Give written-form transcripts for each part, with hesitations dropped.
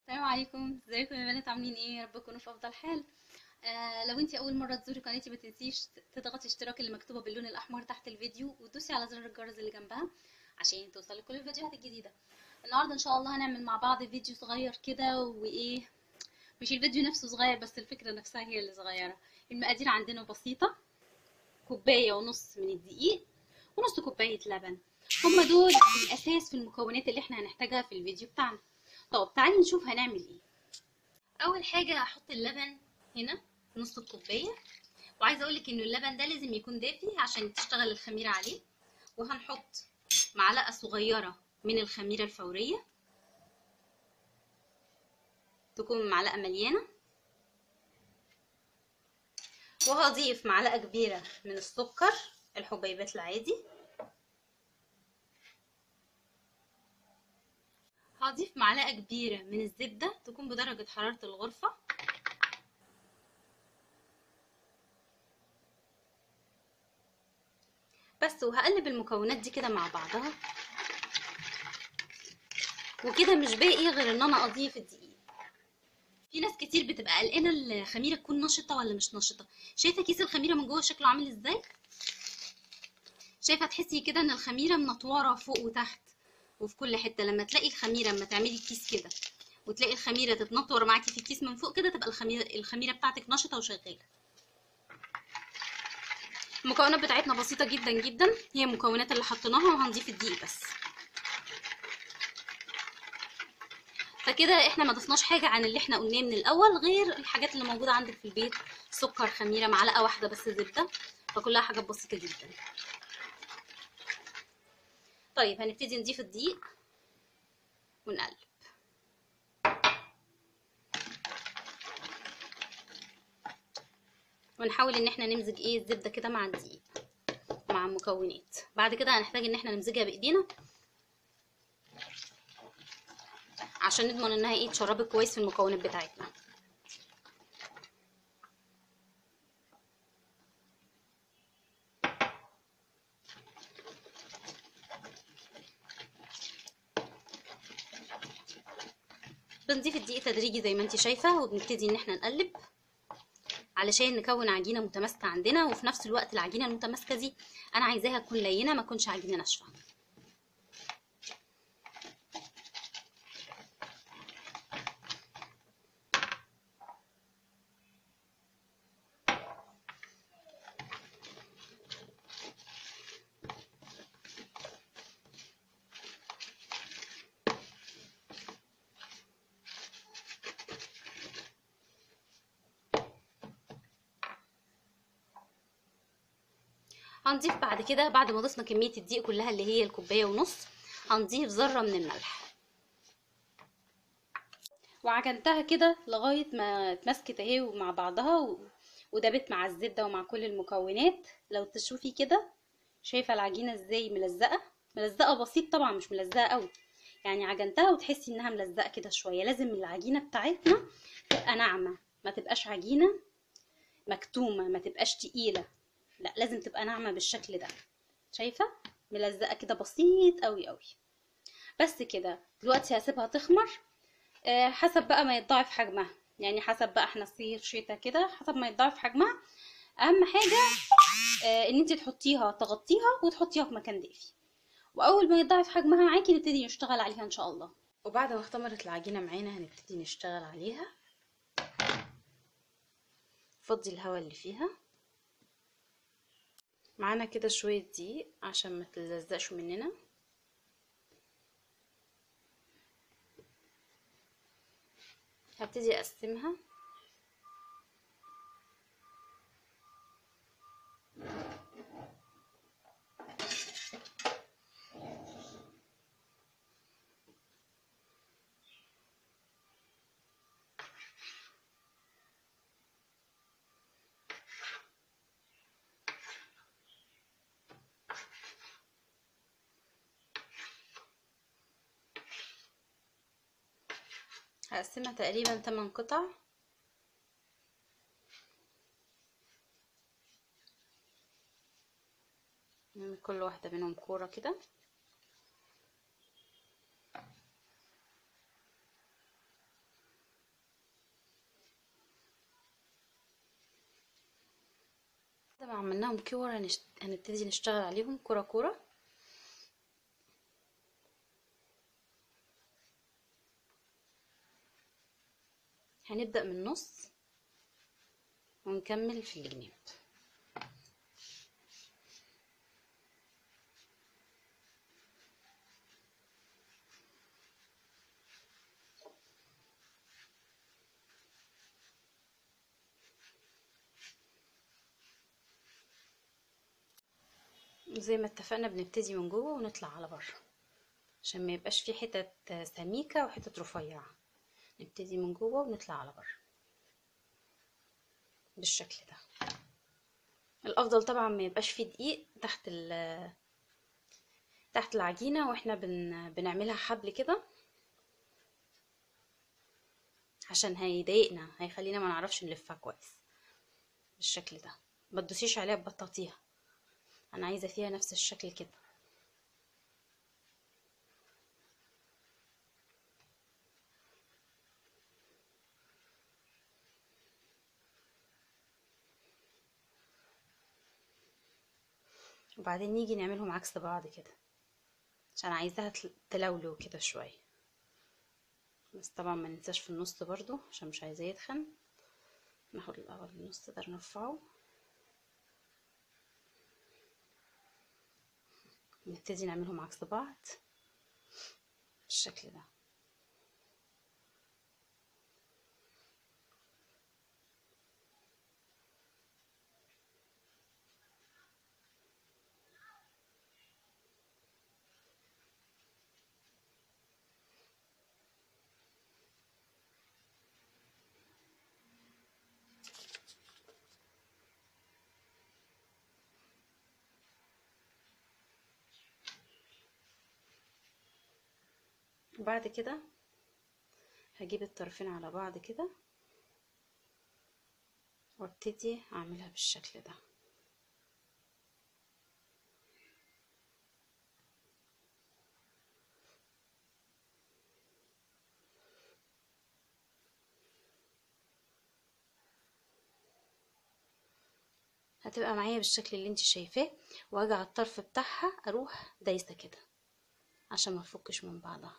السلام عليكم، ازيكم يا بنات؟ عاملين ايه؟ يا رب تكونوا في افضل حال. لو انتي اول مره تزوري قناتي ما تنسيش تضغطي اشتراك اللي مكتوبه باللون الاحمر تحت الفيديو وتدوسي على زر الجرس اللي جنبها عشان توصلك كل الفيديوهات الجديده. النهارده ان شاء الله هنعمل مع بعض فيديو صغير كده وايه. مش الفيديو نفسه صغير بس الفكره نفسها هي اللي صغيره. المقادير عندنا بسيطه: كوبايه ونص من الدقيق ونص كوبايه لبن. هما دول الاساس في المكونات اللي احنا هنحتاجها في الفيديو بتاعنا. طب تعالي نشوف هنعمل ايه. اول حاجه هحط اللبن هنا نص الكوبايه، وعايزه اقولك ان اللبن ده لازم يكون دافي عشان تشتغل الخميره عليه. وهنحط معلقه صغيره من الخميره الفوريه، تكون معلقه مليانه. وهضيف معلقه كبيره من السكر الحبيبات العادي. هضيف معلقه كبيره من الزبده تكون بدرجه حراره الغرفه. بس وهقلب المكونات دي كده مع بعضها، وكده مش باقي غير ان انا اضيف الدقيق. في ناس كتير بتبقى قلقانه الخميره تكون نشطه ولا مش نشطه. شايفه كيس الخميره من جوه شكله عامل ازاي؟ شايفه تحسي كده ان الخميره منطوره فوق وتحت وفي كل حته. لما تلاقي الخميره، لما تعملي الكيس كده وتلاقي الخميره تتنطور معاكي في الكيس من فوق كده، تبقى الخميره بتاعتك نشطه وشغاله. المكونات بتاعتنا بسيطه جدا جدا، هي المكونات اللي حطيناها وهنضيف الدقيق بس. فكده احنا ما ضفناش حاجه عن اللي احنا قلناه من الاول غير الحاجات اللي موجوده عندك في البيت: سكر، خميره، معلقه واحده بس زبده. فكلها حاجات بسيطه جدا. طيب هنبتدي نضيف الدقيق ونقلب. ونحاول ان احنا نمزج الزبده كده مع الدقيق مع المكونات. بعد كده هنحتاج ان احنا نمزجها بايدينا عشان نضمن انها تشربت كويس في المكونات بتاعتنا. بنضيف الدقيق تدريجي زي ما انت شايفه، وبنبتدي ان احنا نقلب علشان نكون عجينه متماسكه عندنا. وفي نفس الوقت العجينه المتماسكه دي انا عايزاها تكون لينه، ما تكونش عجينه ناشفه. هنضيف بعد كده، بعد ما ضفنا كميه الدقيق كلها اللي هي الكوبايه ونص، هنضيف ذره من الملح. وعجنتها كده لغايه ما اتمسكت اهي مع بعضها ودابت مع الزبده ومع كل المكونات. لو تشوفي كده شايفه العجينه ازاي ملزقه. ملزقه بسيط طبعا، مش ملزقه قوي. يعني عجنتها وتحسي انها ملزقه كده شويه. لازم العجينه بتاعتنا تبقى ناعمه، ما تبقاش عجينه مكتومه، ما تبقاش تقيله. لا، لازم تبقى ناعمه بالشكل ده. شايفه ملزقه كده بسيط قوي قوي. بس كده. دلوقتي هسيبها تخمر حسب بقى ما يتضاعف حجمها. يعني حسب بقى، احنا صيف شتا كده، حسب ما يتضاعف حجمها. اهم حاجه ان انت تحطيها، تغطيها وتحطيها في مكان دافي. واول ما يتضاعف حجمها معاكي نبتدي نشتغل عليها ان شاء الله. وبعد ما اختمرت العجينه معانا هنبتدي نشتغل عليها. فضي الهواء اللي فيها. معانا كده شويه دقيق عشان ما تلزقش مننا. هبتدي اقسمها. هقسمها تقريبا 8 قطع. نعمل كل واحدة منهم كورة كده. بعد ما عملناهم كور هنبتدي نشتغل عليهم كرة كرة. هنبدأ من النص ونكمل في الجناب. زي ما اتفقنا بنبتدي من جوه ونطلع على بره عشان ما يبقاش في حتت سميكة وحتت رفيعة. نبتدي من جوه ونطلع على بره بالشكل ده. الافضل طبعا ما يبقاش فيه دقيق تحت العجينة واحنا بنعملها حبل كده، عشان هيضايقنا، هيخلينا ما نعرفش نلفها كويس. بالشكل ده ما تدوسيش عليها تبططيها، انا عايزه فيها نفس الشكل كده. وبعدين نيجي نعملهم عكس بعض كده عشان عايزاها تلولو كده شويه، بس طبعا ما ننساش في النص برضو عشان مش عايزاه يتخن. ناخد الاول النص ده نرفعه، نبتدي نعملهم عكس بعض بالشكل ده. وبعد كده هجيب الطرفين على بعض كده وابتدي اعملها بالشكل ده. هتبقى معايا بالشكل اللي انت شايفاه، واجي على الطرف بتاعها اروح دايسه كده عشان ما تفكش من بعضها.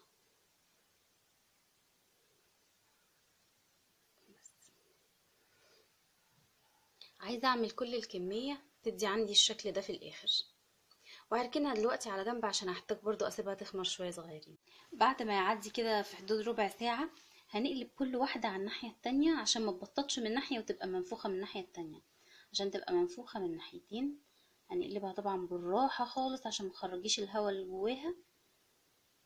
عايزه اعمل كل الكميه تدي عندي الشكل ده في الاخر، وهركنها دلوقتي على جنب عشان هحتاج برضو اسيبها تخمر شويه صغيرين. بعد ما يعدي كده في حدود ربع ساعه هنقلب كل واحده على الناحيه التانية عشان ما تبططش من ناحيه وتبقى منفوخه من الناحيه التانية. عشان تبقى منفوخه من ناحيتين هنقلبها طبعا بالراحه خالص عشان مخرجيش الهواء اللي جواها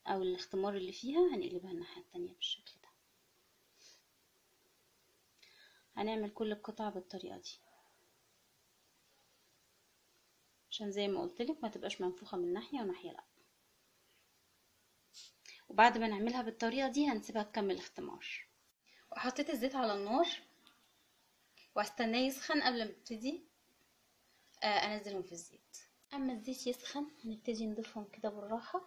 او الاختمار اللي فيها. هنقلبها الناحيه التانية بالشكل ده. هنعمل كل القطع بالطريقه دي عشان زي ما قلتلك ما تبقاش منفوخه من ناحيه وناحيه لا. وبعد ما نعملها بالطريقه دي هنسيبها تكمل اختمار. وحطيت الزيت على النار واستناه يسخن قبل ما ابتدي انزلهم في الزيت. اما الزيت يسخن هنبتدي نضيفهم كده بالراحه.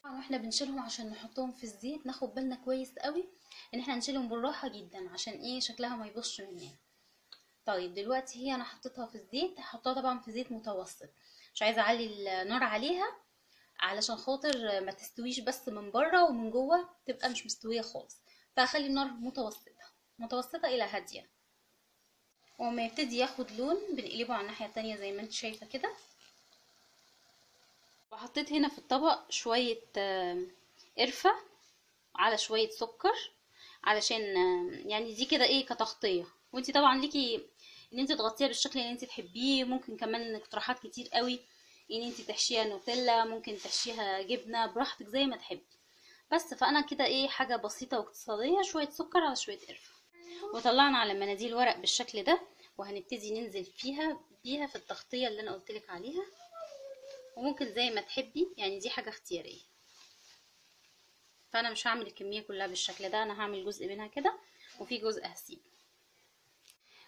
واحنا بنشيلهم عشان نحطهم في الزيت ناخد بالنا كويس قوي ان احنا نشيلهم بالراحه جدا عشان ايه شكلها ما يبصش مننا. طيب دلوقتي هي انا حطيتها في الزيت، هحطها طبعا في زيت متوسط، مش عايزه اعلي النار عليها علشان خاطر ما تستويش بس من بره ومن جوه تبقى مش مستويه خالص. فهخلي النار متوسطه الى هاديه. وما يبتدي ياخد لون بنقلبه على الناحيه التانية زي ما انت شايفه كده. وحطيت هنا في الطبق شويه قرفه على شويه سكر علشان يعني دي كده ايه كتغطيه. وانتي طبعا ليكي ان انت تغطيها بالشكل اللي انت تحبيه. ممكن كمان اقتراحات كتير قوي ان انت تحشيها نوتيلا، ممكن تحشيها جبنه، براحتك زي ما تحبي. بس فانا كده ايه حاجه بسيطه واقتصاديه، شويه سكر على شويه قرفه. وطلعنا على مناديل ورق بالشكل ده وهنبتدي ننزل بيها في التغطيه اللي انا قلتلك عليها. وممكن زي ما تحبي يعني دي حاجه اختياريه. فانا مش هعمل الكميه كلها بالشكل ده، انا هعمل جزء منها كده وفي جزء هسيبه.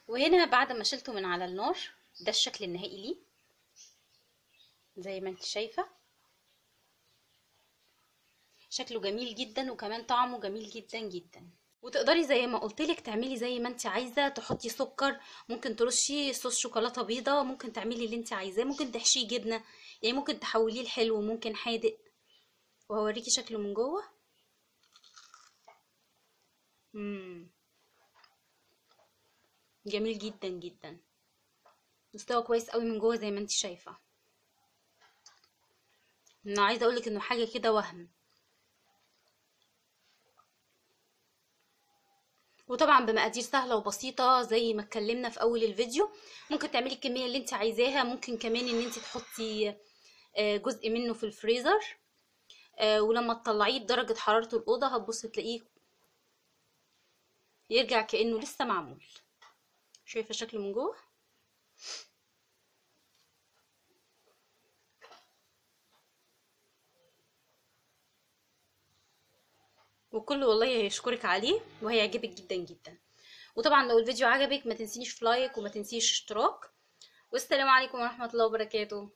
وهنا بعد ما شلته من على النار ده الشكل النهائي ليه زي ما انت شايفه. شكله جميل جدا وكمان طعمه جميل جدا جدا. وتقدري زي ما قلتلك تعملي زي ما انت عايزه، تحطي سكر، ممكن ترشي صوص شوكولاته بيضه، ممكن تعملي اللي انت عايزاه، ممكن تحشيه جبنه، يعني ممكن تحوليه لحلو وممكن حادق. وهوريكي شكله من جوه. امم جميل جدا جدا، مستوى كويس قوي من جوه زي ما انت شايفه. انا عايزه اقولك انه حاجه كده وهم. وطبعا بمقادير سهله وبسيطه زي ما اتكلمنا في اول الفيديو. ممكن تعملي الكميه اللي انت عايزاها، ممكن كمان ان انت تحطي جزء منه في الفريزر، ولما تطلعيه بدرجه حراره الاوضه هتبصي تلاقيه يرجع كانه لسه معمول. شايفه شكله من جوه. وكله والله هيشكرك عليه وهيعجبك جدا جدا. وطبعا لو الفيديو عجبك ما تنسينيش في لايك وما تنسيش اشتراك. والسلام عليكم ورحمه الله وبركاته.